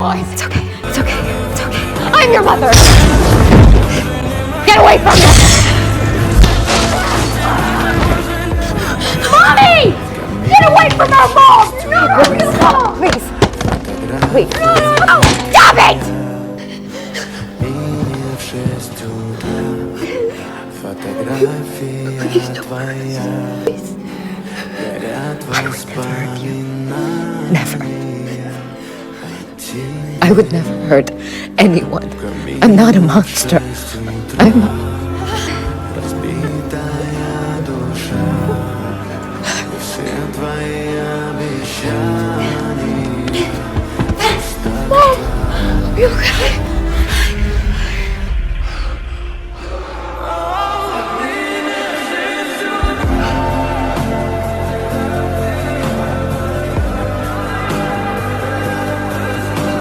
It's okay. It's okay. It's okay. I'm your mother. Get away from me. Mommy! Get away from our mom! No! Please. Please. No! Stop it! Please don't hurt us. Please. I would never hurt you. Never. I would never hurt anyone. I'm not a monster. I'm Mom! You okay?